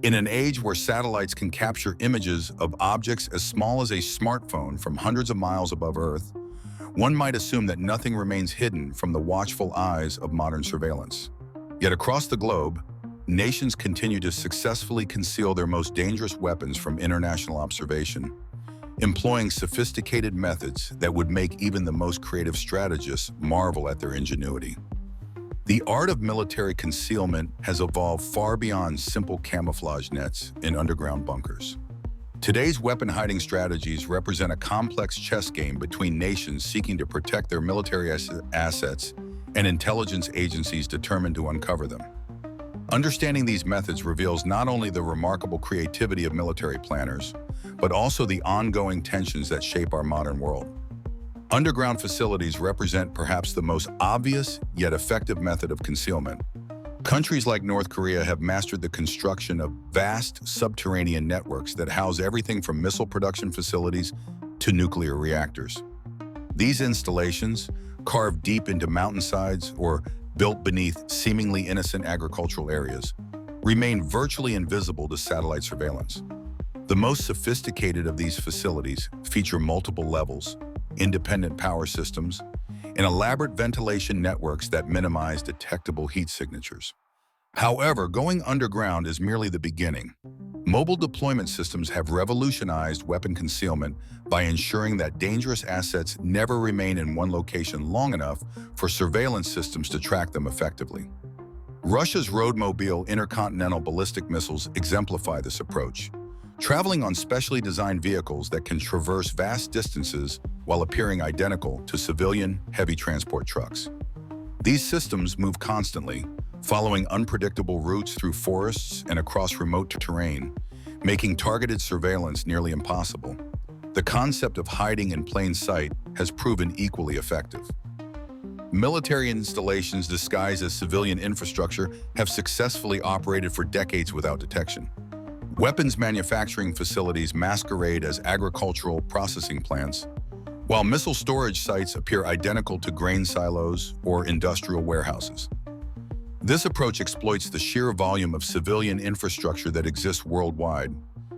In an age where satellites can capture images of objects as small as a smartphone from hundreds of miles above Earth, one might assume that nothing remains hidden from the watchful eyes of modern surveillance. Yet across the globe, nations continue to successfully conceal their most dangerous weapons from international observation, employing sophisticated methods that would make even the most creative strategists marvel at their ingenuity. The art of military concealment has evolved far beyond simple camouflage nets in underground bunkers. Today's weapon hiding strategies represent a complex chess game between nations seeking to protect their military assets and intelligence agencies determined to uncover them. Understanding these methods reveals not only the remarkable creativity of military planners, but also the ongoing tensions that shape our modern world. Underground facilities represent perhaps the most obvious yet effective method of concealment. Countries like North Korea have mastered the construction of vast subterranean networks that house everything from missile production facilities to nuclear reactors. These installations, carved deep into mountainsides or built beneath seemingly innocent agricultural areas, remain virtually invisible to satellite surveillance. The most sophisticated of these facilities feature multiple levels, independent power systems, and elaborate ventilation networks that minimize detectable heat signatures. However, going underground is merely the beginning. Mobile deployment systems have revolutionized weapon concealment by ensuring that dangerous assets never remain in one location long enough for surveillance systems to track them effectively. Russia's Roadmobile intercontinental ballistic missiles exemplify this approach, traveling on specially designed vehicles that can traverse vast distances while appearing identical to civilian heavy transport trucks. These systems move constantly, following unpredictable routes through forests and across remote terrain, making targeted surveillance nearly impossible. The concept of hiding in plain sight has proven equally effective. Military installations disguised as civilian infrastructure have successfully operated for decades without detection. Weapons manufacturing facilities masquerade as agricultural processing plants, while missile storage sites appear identical to grain silos or industrial warehouses. This approach exploits the sheer volume of civilian infrastructure that exists worldwide,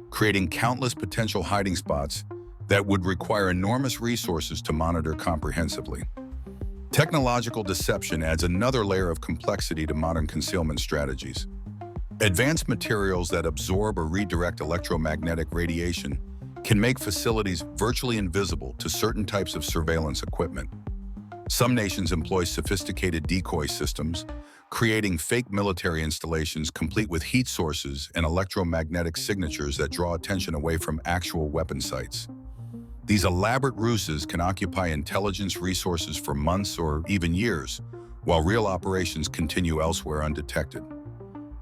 creating countless potential hiding spots that would require enormous resources to monitor comprehensively. Technological deception adds another layer of complexity to modern concealment strategies. Advanced materials that absorb or redirect electromagnetic radiation can make facilities virtually invisible to certain types of surveillance equipment. Some nations employ sophisticated decoy systems, creating fake military installations complete with heat sources and electromagnetic signatures that draw attention away from actual weapon sites. These elaborate ruses can occupy intelligence resources for months or even years, while real operations continue elsewhere undetected.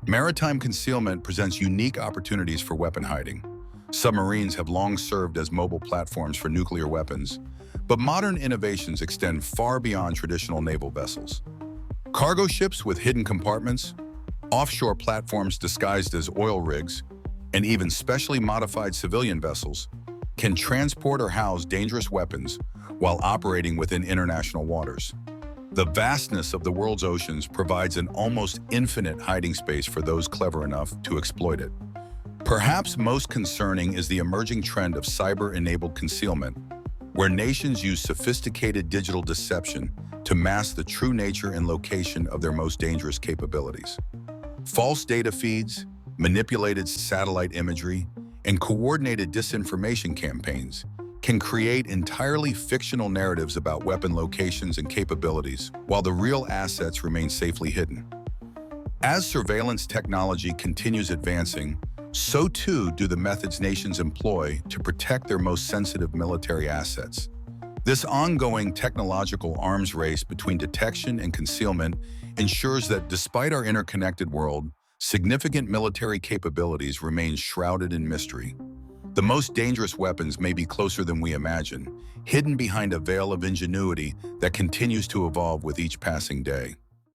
Maritime concealment presents unique opportunities for weapon hiding. Submarines have long served as mobile platforms for nuclear weapons, but modern innovations extend far beyond traditional naval vessels. Cargo ships with hidden compartments, offshore platforms disguised as oil rigs, and even specially modified civilian vessels can transport or house dangerous weapons while operating within international waters. The vastness of the world's oceans provides an almost infinite hiding space for those clever enough to exploit it. Perhaps most concerning is the emerging trend of cyber-enabled concealment, where nations use sophisticated digital deception to mask the true nature and location of their most dangerous capabilities. False data feeds, manipulated satellite imagery, and coordinated disinformation campaigns can create entirely fictional narratives about weapon locations and capabilities, while the real assets remain safely hidden. As surveillance technology continues advancing, so too do the methods nations employ to protect their most sensitive military assets. This ongoing technological arms race between detection and concealment ensures that despite our interconnected world, significant military capabilities remain shrouded in mystery. The most dangerous weapons may be closer than we imagine, hidden behind a veil of ingenuity that continues to evolve with each passing day.